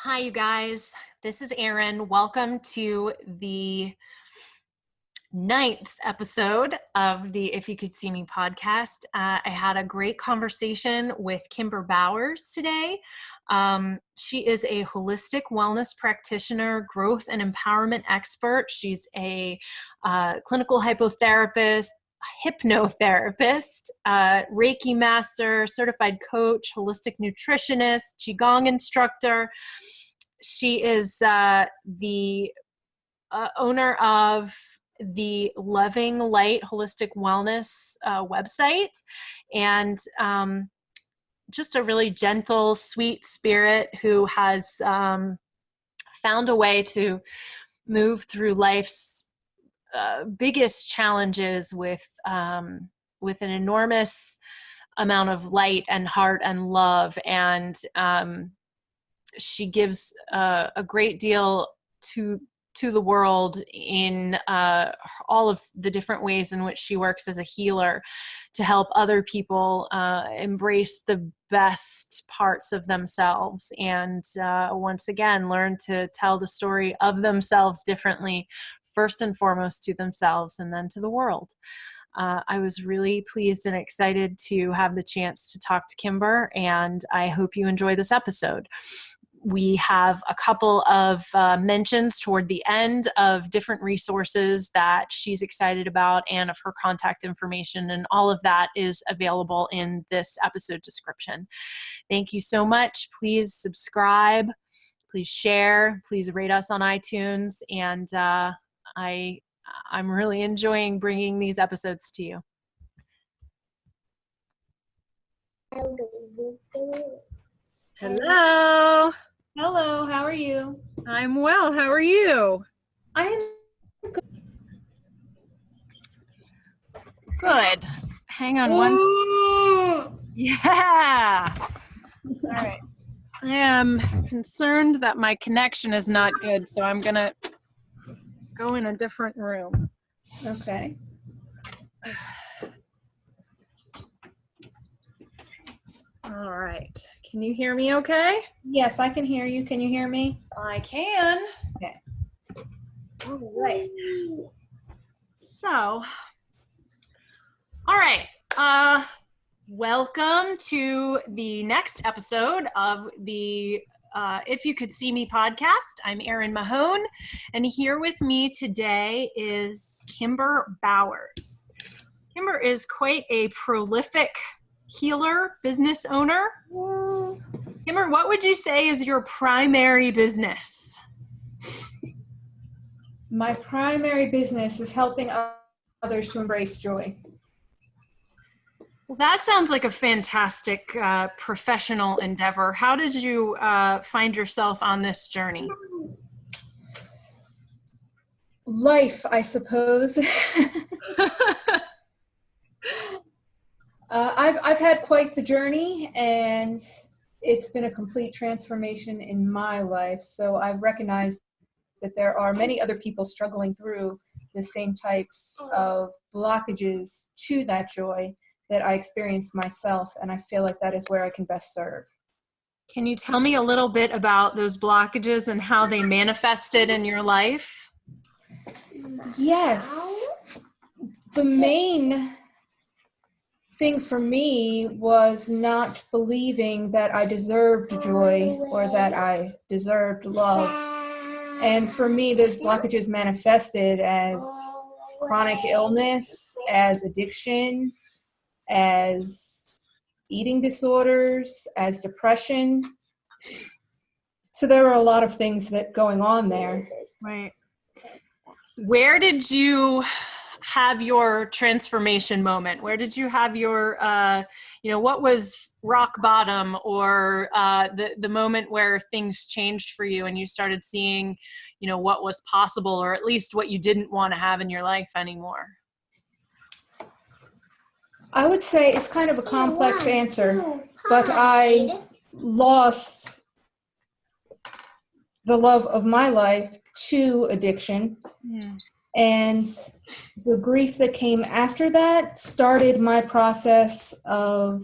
Hi, you guys. This is Erin. Welcome to the 9th episode of the If You Could See Me podcast. I had a great conversation with Kimber Bowers today. She is a holistic wellness practitioner, growth and empowerment expert. She's a clinical hypnotherapist, Reiki master, certified coach, holistic nutritionist, Qigong instructor. She is the owner of the Loving Light Holistic Wellness website, and just a really gentle, sweet spirit who has found a way to move through life's biggest challenges with an enormous amount of light and heart and love. And she gives a great deal to the world in all of the different ways in which she works as a healer to help other people embrace the best parts of themselves and once again learn to tell the story of themselves differently, first and foremost to themselves and then to the world. I was really pleased and excited to have the chance to talk to Kimber, and I hope you enjoy this episode. We have a couple of mentions toward the end of different resources that she's excited about and of her contact information, and all of that is available in this episode description. Thank you so much. Please subscribe, please share, please rate us on iTunes, and I'm really enjoying bringing these episodes to you. Hello. Hello, how are you? I'm well. How are you? I am good. Hang on one. Yeah. All right. I am concerned that my connection is not good, so I'm going to go in a different room. Okay. All right. Can you hear me okay? Yes, I can hear you. Can you hear me? I can. Okay. All right. So, all right. Welcome to the next episode of the If You Could See Me podcast. I'm Erin Mahone, and here with me today is Kimber Bowers. Kimber is quite a prolific healer, business owner. Kimber, what would you say is your primary business? My primary business is helping others to embrace joy. Well, that sounds like a fantastic professional endeavor. How did you find yourself on this journey? Life, I suppose. I've had quite the journey, and it's been a complete transformation in my life. So I've recognized that there are many other people struggling through the same types of blockages to that joy that I experienced myself, and I feel like that is where I can best serve. Can you tell me a little bit about those blockages and how they manifested in your life? Yes. The main thing for me was not believing that I deserved joy or that I deserved love. And for me, those blockages manifested as chronic illness, as addiction, as eating disorders, as depression. So there were a lot of things that going on there. Right. Where did you have your transformation moment? Where did you have your, what was rock bottom, or the moment where things changed for you and you started seeing, what was possible, or at least what you didn't want to have in your life anymore? I would say it's kind of a complex answer, but I lost the love of my life to addiction. Yeah. And the grief that came after that started my process of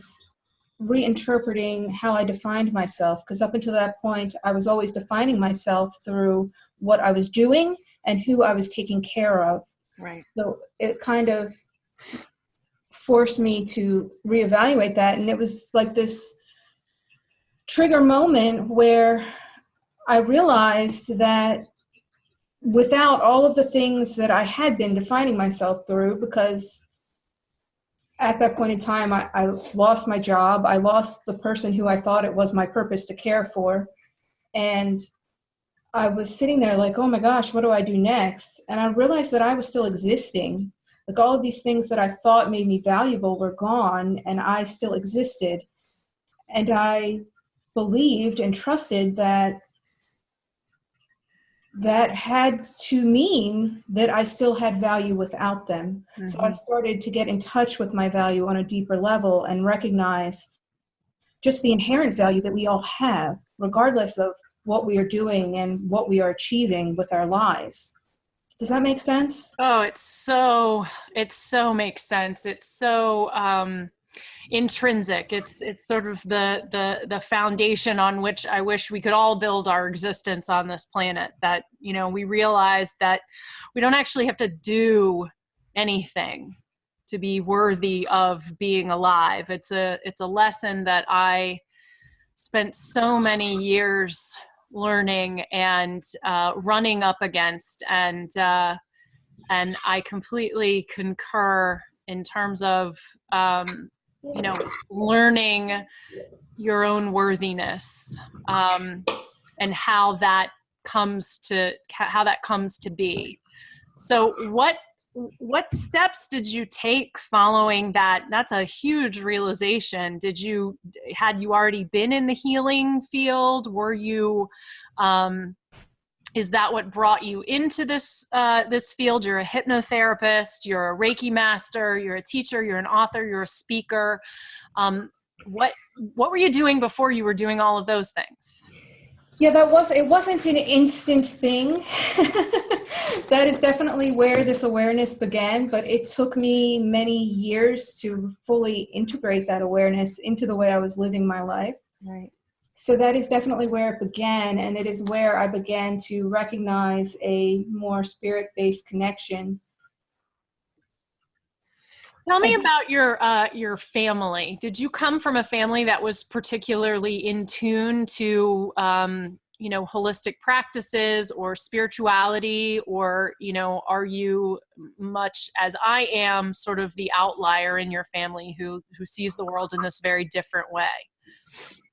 reinterpreting how I defined myself, because up until that point, I was always defining myself through what I was doing and who I was taking care of. Right. So it kind of forced me to reevaluate that. And it was like this trigger moment where I realized that without all of the things that I had been defining myself through, because at that point in time, I lost my job. I lost the person who I thought it was my purpose to care for. And I was sitting there like, oh my gosh, what do I do next? And I realized that I was still existing. Like all of these things that I thought made me valuable were gone, and I still existed. And I believed and trusted that that had to mean that I still had value without them. So I started to get in touch with my value on a deeper level and recognize just the inherent value that we all have, regardless of what we are doing and what we are achieving with our lives. Does that make sense? Oh, it so makes sense. It's so intrinsic. It's sort of the foundation on which I wish we could all build our existence on this planet, that, you know, we realize that we don't actually have to do anything to be worthy of being alive. It's a lesson that I spent so many years learning and running up against, and I completely concur in terms of you know, learning your own worthiness, and how that comes to be. So what steps did you take following that? That's a huge realization. Had you already been in the healing field? Were you, is that what brought you into this field? You're a hypnotherapist, you're a Reiki master, you're a teacher, you're an author, you're a speaker. What were you doing before you were doing all of those things? Yeah, it wasn't an instant thing. That is definitely where this awareness began, but it took me many years to fully integrate that awareness into the way I was living my life. Right. So that is definitely where it began, and it is where I began to recognize a more spirit-based connection. Tell me about your family. Did you come from a family that was particularly in tune to you know, holistic practices or spirituality, or, you know, are you, much as I am, sort of the outlier in your family who sees the world in this very different way?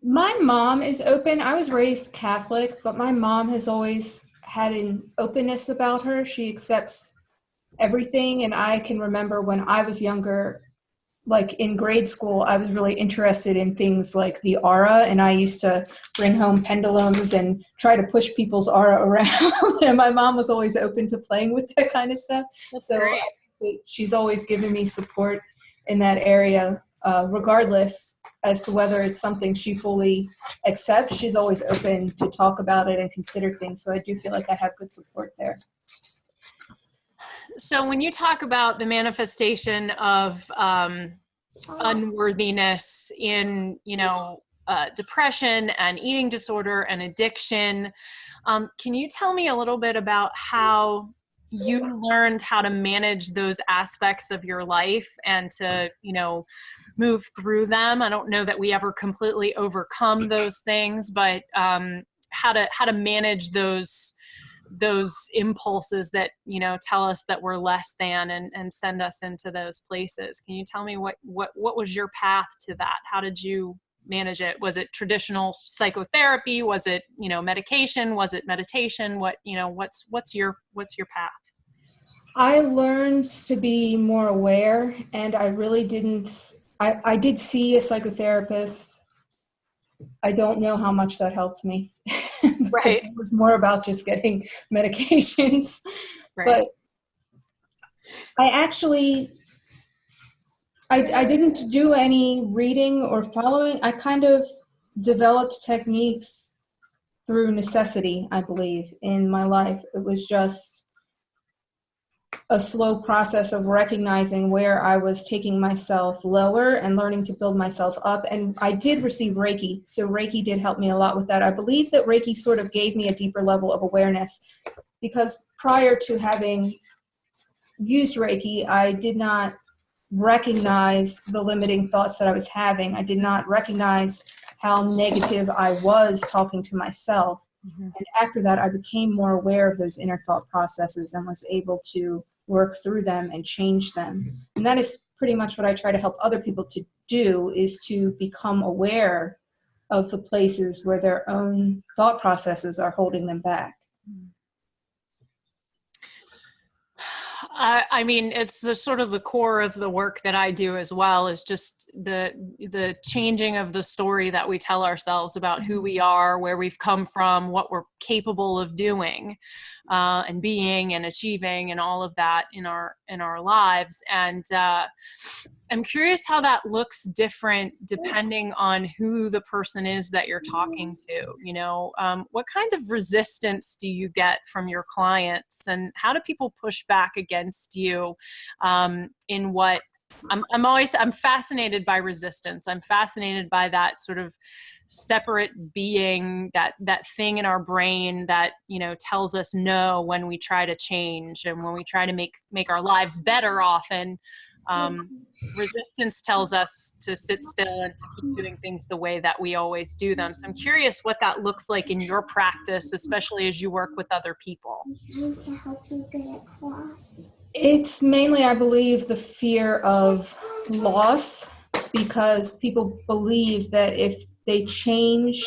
My mom is open. I was raised Catholic, but my mom has always had an openness about her. She accepts everything. And I can remember when I was younger, like in grade school, I was really interested in things like the aura, and I used to bring home pendulums and try to push people's aura around. And my mom was always open to playing with that kind of stuff. That's So great. she's always given me support in that area, regardless as to whether it's something she fully accepts. She's always open to talk about it and consider things. So I do feel like I have good support there. So when you talk about the manifestation of unworthiness in, you know, depression and eating disorder and addiction, can you tell me a little bit about how you learned how to manage those aspects of your life and to, you know, move through them? I don't know that we ever completely overcome those things, but how to manage those impulses that, you know, tell us that we're less than, and send us into those places. Can you tell me what was your path to that? How did you manage it? Was it traditional psychotherapy? Was it, you know, medication? Was it meditation? What, you know, what's your path? I learned to be more aware, and I really didn't. I did see a psychotherapist. I don't know how much that helped me. Right. It was more about just getting medications. Right. But I actually, I didn't do any reading or following. I kind of developed techniques through necessity, I believe, in my life. It was just a slow process of recognizing where I was taking myself lower and learning to build myself up. And I did receive Reiki, so Reiki did help me a lot with that. I believe that Reiki sort of gave me a deeper level of awareness, because prior to having used Reiki, I did not recognize the limiting thoughts that I was having. I did not recognize how negative I was talking to myself. Mm-hmm. And after that, I became more aware of those inner thought processes and was able to work through them and change them. And that is pretty much what I try to help other people to do, is to become aware of the places where their own thought processes are holding them back. I mean, it's the sort of the core of the work that I do as well, is just the changing of the story that we tell ourselves about who we are, where we've come from, what we're capable of doing, and being and achieving, and all of that in our lives. And I'm curious how that looks different depending on who the person is that you're talking to. You know, what kind of resistance do you get from your clients, and how do people push back against you in what I'm fascinated by resistance. I'm fascinated by that sort of separate being, that thing in our brain that, you know, tells us no when we try to change and when we try to make our lives better. Often resistance tells us to sit still and to keep doing things the way that we always do them. So I'm curious what that looks like in your practice, especially as you work with other people. It's mainly, I believe, the fear of loss, because people believe that if they change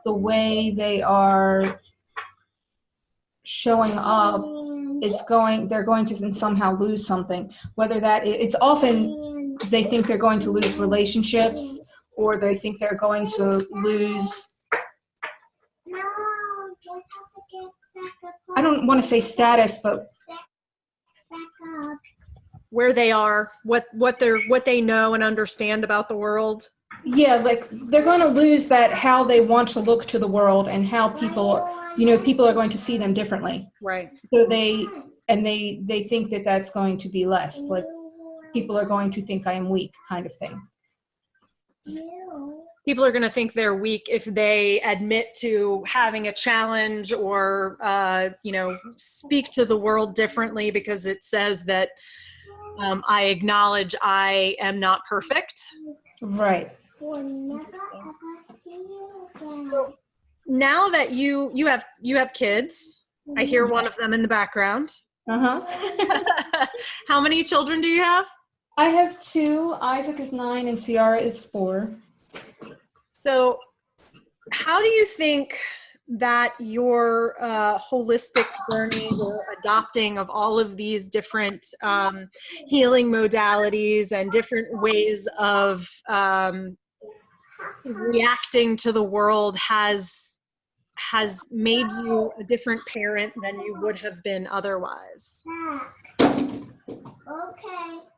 the way they are showing up, they're going to somehow lose something. Whether it's often they think they're going to lose relationships, or they think they're going to lose, I don't want to say status, but where they are, what they know and understand about the world. Yeah, like they're going to lose that, how they want to look to the world, and how people are going to see them differently. Right. So they think that that's going to be less, like people are going to think I am weak, kind of thing. People are going to think they're weak if they admit to having a challenge, or speak to the world differently, because it says that I acknowledge I am not perfect. Right. So now that you have kids, I hear one of them in the background. How many children do you have? I have 2. Isaac is 9 and Ciara is 4. So how do you think that your holistic journey, your adopting of all of these different healing modalities and different ways of reacting to the world has made you a different parent than you would have been otherwise?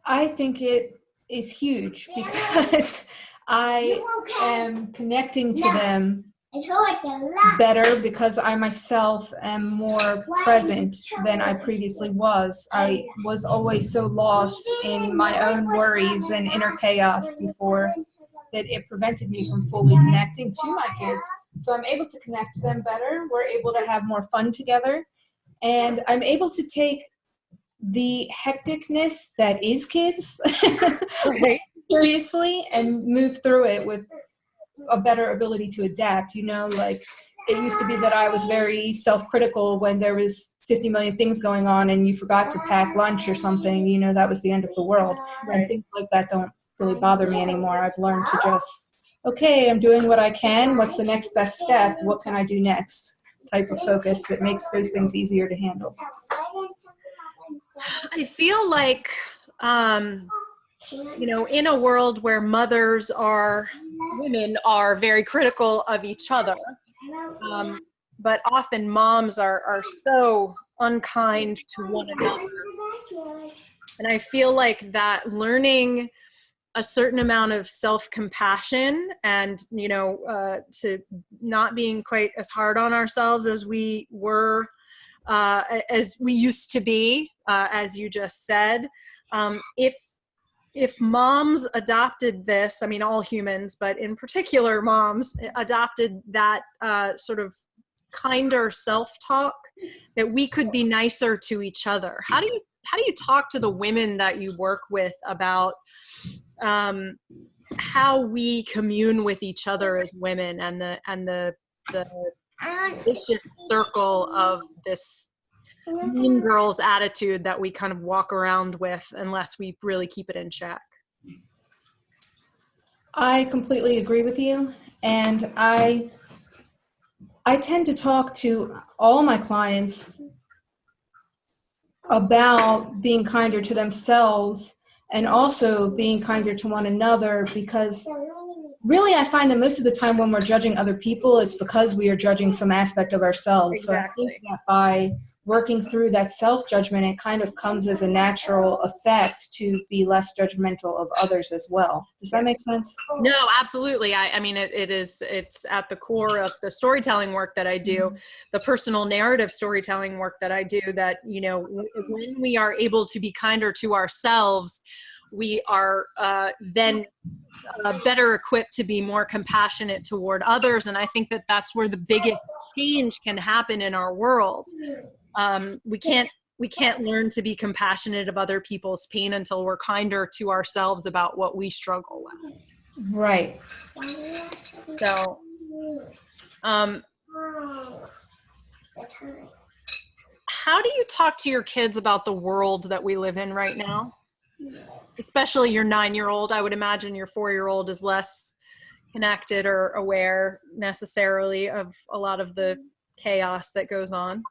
I think it is huge, because I am connecting to them better, because I myself am more present than I previously was. I was always so lost in my own worries and inner chaos before, that it prevented me from fully connecting to my kids. So I'm able to connect to them better. We're able to have more fun together, and I'm able to take the hecticness that is kids Right. seriously, and move through it with a better ability to adapt. Like it used to be that I was very self-critical when there was 50 million things going on and you forgot to pack lunch or something, that was the end of the world. Right. And things like that don't really bother me anymore. I've learned to just, okay, I'm doing what I can. What's the next best step? What can I do next? Type of focus that makes those things easier to handle. I feel like, in a world where women are very critical of each other, but often moms are so unkind to one another. And I feel like that learning a certain amount of self-compassion and, to not being quite as hard on ourselves as we were, as we used to be, as you just said. If moms adopted this, I mean, all humans, but in particular moms adopted that sort of kinder self-talk, that we could be nicer to each other. How do you talk to the women that you work with about how we commune with each other as women, and the vicious circle of this mean girls attitude that we kind of walk around with unless we really keep it in check? I completely agree with you, and I tend to talk to all my clients about being kinder to themselves and also being kinder to one another, because really I find that most of the time when we're judging other people, it's because we are judging some aspect of ourselves. Exactly. So I think that by working through that self-judgment, it kind of comes as a natural effect to be less judgmental of others as well. Does that make sense? No, absolutely. I mean, it's at the core of the storytelling work that I do, the personal narrative storytelling work that I do, that, you know, when we are able to be kinder to ourselves, we are then better equipped to be more compassionate toward others. And I think that that's where the biggest change can happen in our world. We can't learn to be compassionate of other people's pain until we're kinder to ourselves about what we struggle with. Right. So, how do you talk to your kids about the world that we live in right now? Especially your 9-year-old. I would imagine your 4-year-old is less connected or aware necessarily of a lot of the chaos that goes on.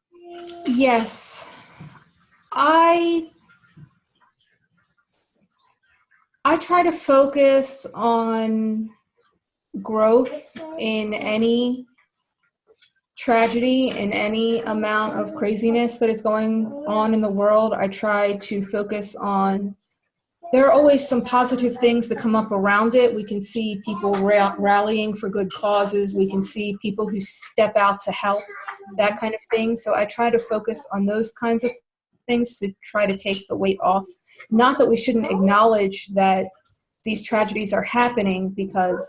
Yes. I try to focus on growth in any tragedy, in any amount of craziness that is going on in the world. I try to focus on, there are always some positive things that come up around it. We can see people rallying for good causes. We can see people who step out to help, that kind of thing. So I try to focus on those kinds of things to try to take the weight off. Not that we shouldn't acknowledge that these tragedies are happening, because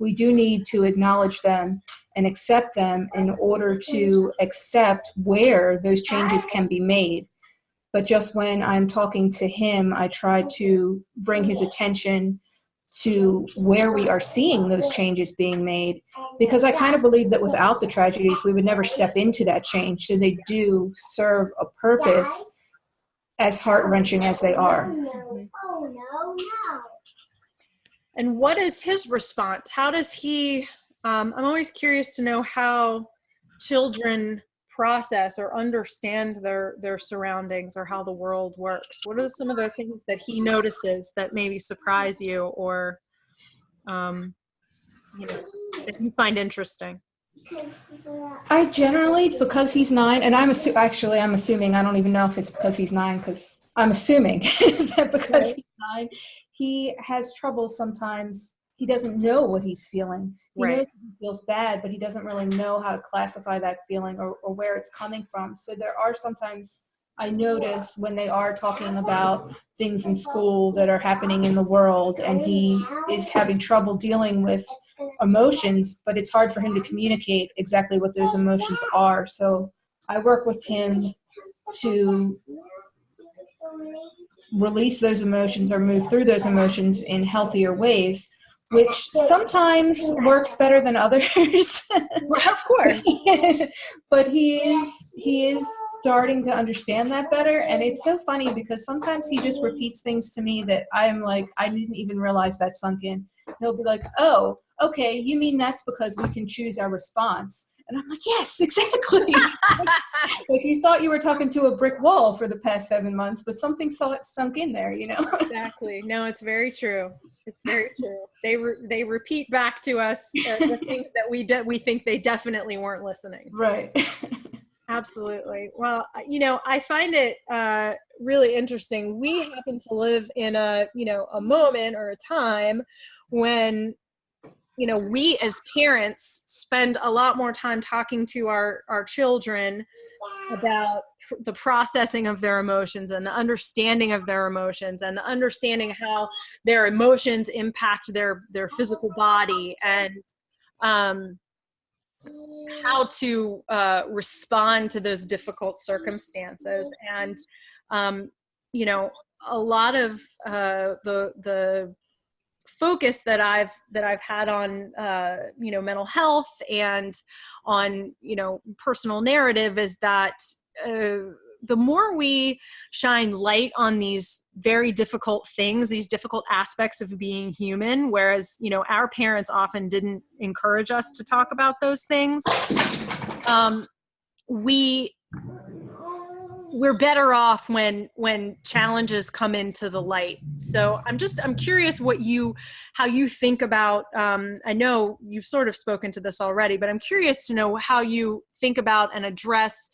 we do need to acknowledge them and accept them in order to accept where those changes can be made. But just when I'm talking to him, I try to bring his attention to where we are seeing those changes being made, because I kind of believe that without the tragedies, we would never step into that change. So they do serve a purpose, as heart-wrenching as they are. And what is his response? How does he, I'm always curious to know how children process or understand their surroundings or how the world works. What are some of the things that he notices that maybe surprise you, or that you find interesting? I generally, because he's 9, and I'm assuming, I don't even know if it's because he's 9, because I'm assuming that because he's 9, he has trouble sometimes. He doesn't know what he's feeling. He knows he feels bad, but he doesn't really know how to classify that feeling or where it's coming from. So there are sometimes, I notice when they are talking about things in school that are happening in the world, and he is having trouble dealing with emotions, but it's hard for him to communicate exactly what those emotions are. So I work with him to release those emotions or move through those emotions in healthier ways, which sometimes works better than others. Of course. But he is starting to understand that better. And it's so funny because sometimes he just repeats things to me that I'm like, I didn't even realize that sunk in. And he'll be like, oh, okay, you mean that's because we can choose our response. And I'm like, yes, exactly. Like you thought you were talking to a brick wall for the past 7 months, but something sunk in there, you know? Exactly. No, it's very true. It's very true. They repeat back to us the things that we think they definitely weren't listening. Right. Absolutely. Well, I find it really interesting. We happen to live in a moment or a time when we as parents spend a lot more time talking to our children about the processing of their emotions and the understanding of their emotions and the understanding how their emotions impact their physical body, and how to respond to those difficult circumstances. And a lot of the focus that I've had on mental health and on personal narrative is that the more we shine light on these very difficult things, these difficult aspects of being human, whereas our parents often didn't encourage us to talk about those things, we're better off when challenges come into the light. So I'm curious how you think about, I know you've sort of spoken to this already, but I'm curious to know how you think about and address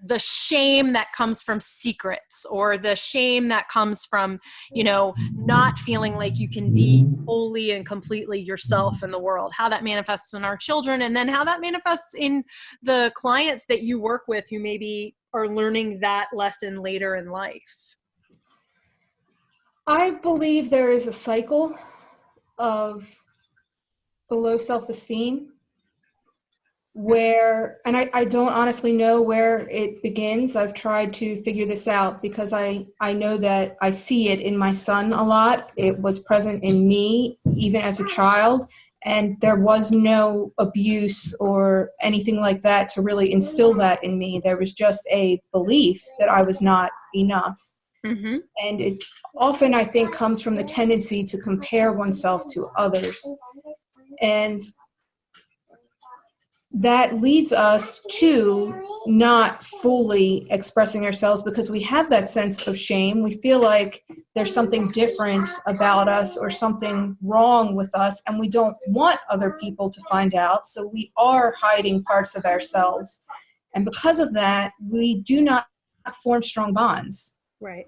the shame that comes from secrets, or the shame that comes from, not feeling like you can be wholly and completely yourself in the world, how that manifests in our children, and then how that manifests in the clients that you work with who maybe are learning that lesson later in life. I believe there is a cycle of low self-esteem where, and I don't honestly know where it begins. I've tried to figure this out because I know that I see it in my son a lot. It was present in me even as a child, and there was no abuse or anything like that to really instill that in me. There was just a belief that I was not enough. Mm-hmm. And it often, I think, comes from the tendency to compare oneself to others. And that leads us to not fully expressing ourselves because we have that sense of shame. We feel like there's something different about us or something wrong with us, and we don't want other people to find out. So we are hiding parts of ourselves. And because of that, we do not form strong bonds. Right.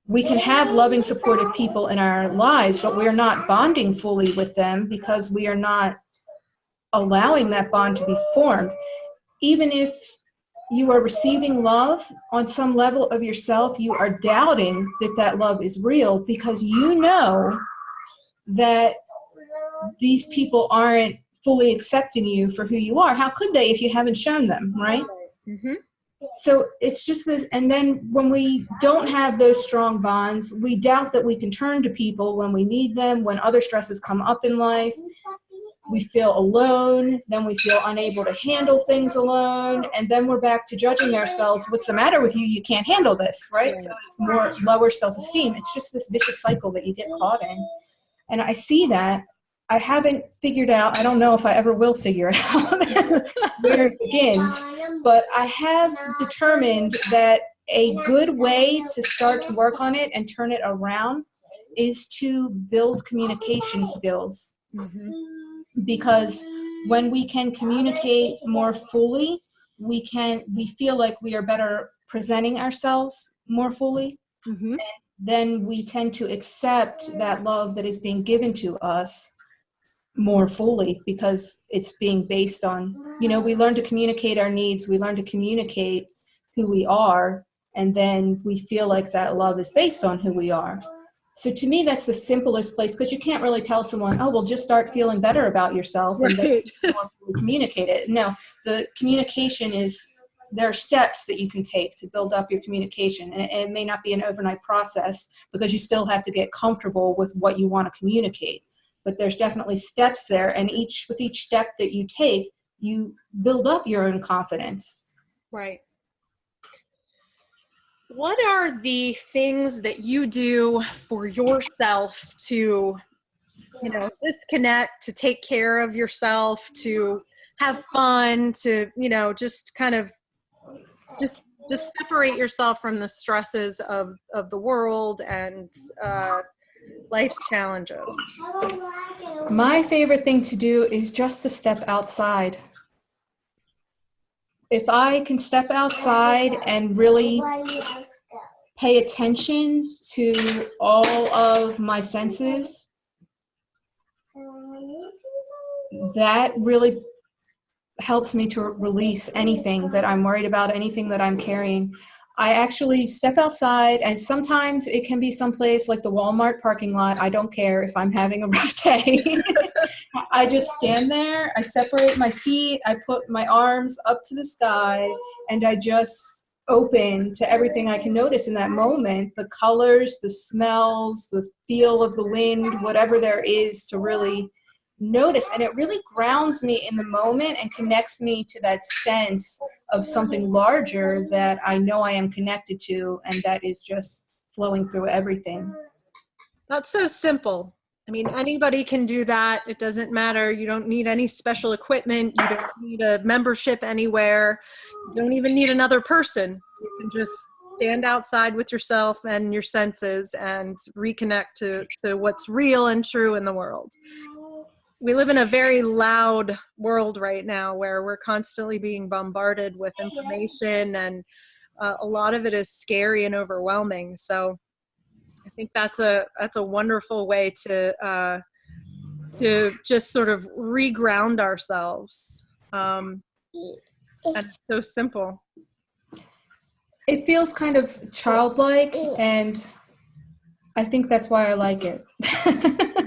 We can have loving, supportive people in our lives, but we're not bonding fully with them because we are not allowing that bond to be formed. Even if you are receiving love on some level of yourself, you are doubting that that love is real because you know that these people aren't fully accepting you for who you are. How could they if you haven't shown them, right? Mm-hmm. So it's just this, and then when we don't have those strong bonds, we doubt that we can turn to people when we need them, when other stresses come up in life. We feel alone, then we feel unable to handle things alone, and then we're back to judging ourselves. What's the matter with you? You can't handle this, right? So it's more lower self-esteem. It's just this vicious cycle that you get caught in. And I see that. I haven't figured out, I don't know if I ever will figure out where it begins, but I have determined that a good way to start to work on it and turn it around is to build communication skills. Mm-hmm. Because when we can communicate more fully, we feel like we are better presenting ourselves more fully. Mm-hmm. And then we tend to accept that love that is being given to us more fully because it's being based on, we learn to communicate our needs, we learn to communicate who we are, and then we feel like that love is based on who we are. So to me, that's the simplest place, because you can't really tell someone, oh, well, just start feeling better about yourself and then communicate it. No, the communication there are steps that you can take to build up your communication. And it may not be an overnight process because you still have to get comfortable with what you want to communicate. But there's definitely steps there. And with each step that you take, you build up your own confidence. Right. What are the things that you do for yourself to, disconnect, to take care of yourself, to have fun, to, just kind of just separate yourself from the stresses of the world and life's challenges? My favorite thing to do is just to step outside. If I can step outside and really pay attention to all of my senses, that really helps me to release anything that I'm worried about, anything that I'm carrying. I actually step outside, and sometimes it can be someplace like the Walmart parking lot. I don't care if I'm having a rough day. I just stand there, I separate my feet, I put my arms up to the sky, and I just open to everything I can notice in that moment, the colors, the smells, the feel of the wind, whatever there is to really notice. And it really grounds me in the moment and connects me to that sense of something larger that I know I am connected to, and that is just flowing through everything. That's so simple. I mean, anybody can do that. It doesn't matter. You don't need any special equipment. You don't need a membership anywhere. You don't even need another person. You can just stand outside with yourself and your senses and reconnect to what's real and true in the world. We live in a very loud world right now where we're constantly being bombarded with information, and a lot of it is scary and overwhelming. So I think that's a wonderful way to just sort of reground ourselves. And it's so simple. It feels kind of childlike, and I think that's why I like it.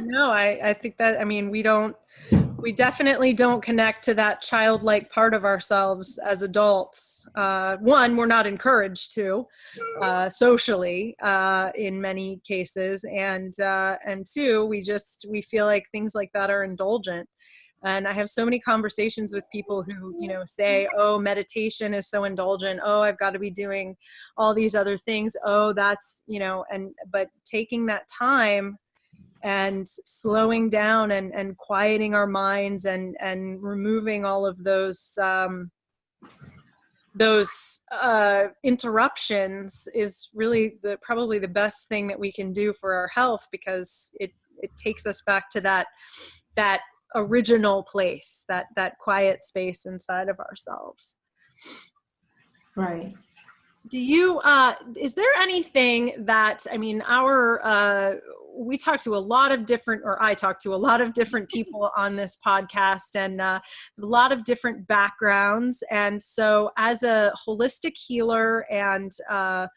No, I think that, I mean, we definitely don't connect to that childlike part of ourselves as adults. One, we're not encouraged to socially in many cases, and two, we feel like things like that are indulgent. And I have so many conversations with people who, say, oh, meditation is so indulgent. Oh, I've got to be doing all these other things. Oh, that's, but taking that time and slowing down and quieting our minds and removing all of those interruptions is really probably the best thing that we can do for our health, because it takes us back to that original place, that quiet space inside of ourselves. Right. Do you, is there anything that, I mean, we talk to a lot of different, or I talk to a lot of different people on this podcast, and a lot of different backgrounds. And so as a holistic healer and a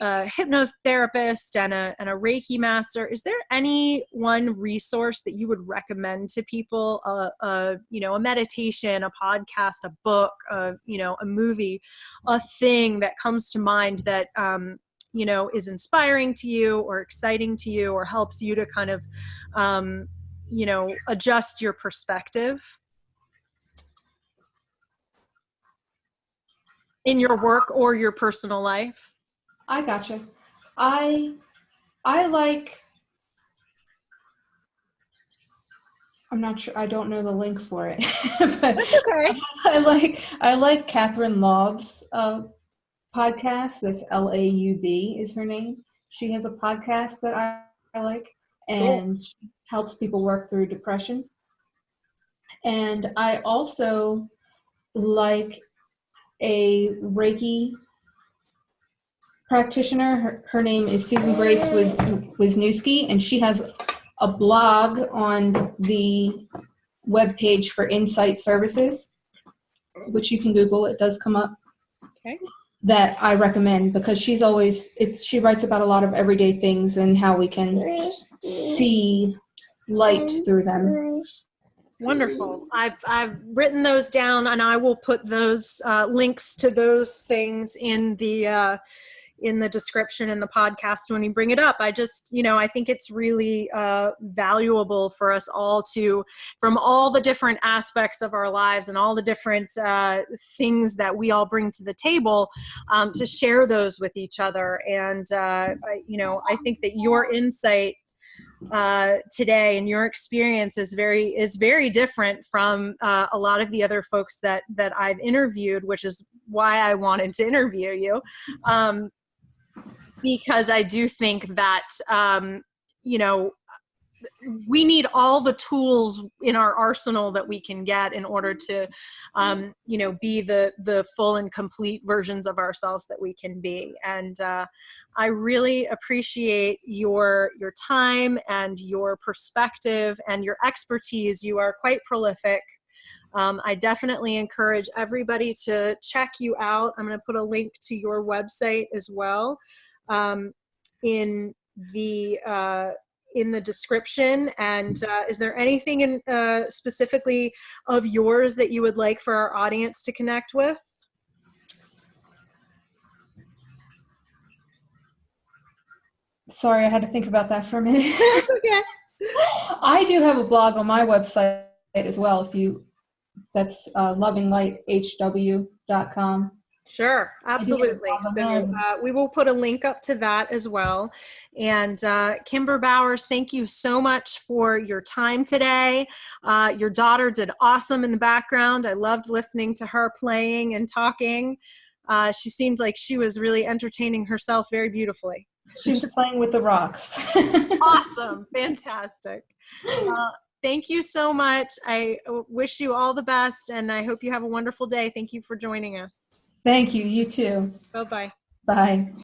hypnotherapist and a Reiki master, is there any one resource that you would recommend to people? A meditation, a podcast, a book, a movie, a thing that comes to mind that is inspiring to you or exciting to you or helps you to kind of adjust your perspective in your work or your personal life? I gotcha. I like, I'm not sure, I don't know the link for it. But Okay. I like Catherine Love's podcast. That's Laub is her name. She has a podcast that I like, and she helps people work through depression. And I also like a Reiki practitioner. Her name is Susan Grace Wisniewski, and she has a blog on the webpage for Insight Services, which you can Google. It does come up. Okay. That I recommend, because she writes about a lot of everyday things and how we can see light through them. Wonderful. I've written those down, and I will put those links to those things in the description in the podcast when we bring it up. I just, I think it's really valuable for us all to, from all the different aspects of our lives and all the different things that we all bring to the table, to share those with each other. And, I think that your insight today and your experience is very different from a lot of the other folks that I've interviewed, which is why I wanted to interview you. Because I do think that, we need all the tools in our arsenal that we can get in order to, be the full and complete versions of ourselves that we can be. And I really appreciate your time and your perspective and your expertise. You are quite prolific. I definitely encourage everybody to check you out. I'm going to put a link to your website as well in the description. And is there anything specifically of yours that you would like for our audience to connect with? Sorry, I had to think about that for a minute. Okay. I do have a blog on my website as well. That's lovinglighthw.com. Sure, absolutely. So we will put a link up to that as well. And Kimber Bowers, thank you so much for your time today. Your daughter did awesome in the background. I loved listening to her playing and talking. She seemed like she was really entertaining herself very beautifully. She was playing with the rocks. Awesome. Fantastic. Thank you so much. I wish you all the best, and I hope you have a wonderful day. Thank you for joining us. Thank you. You too. Bye-bye. Bye.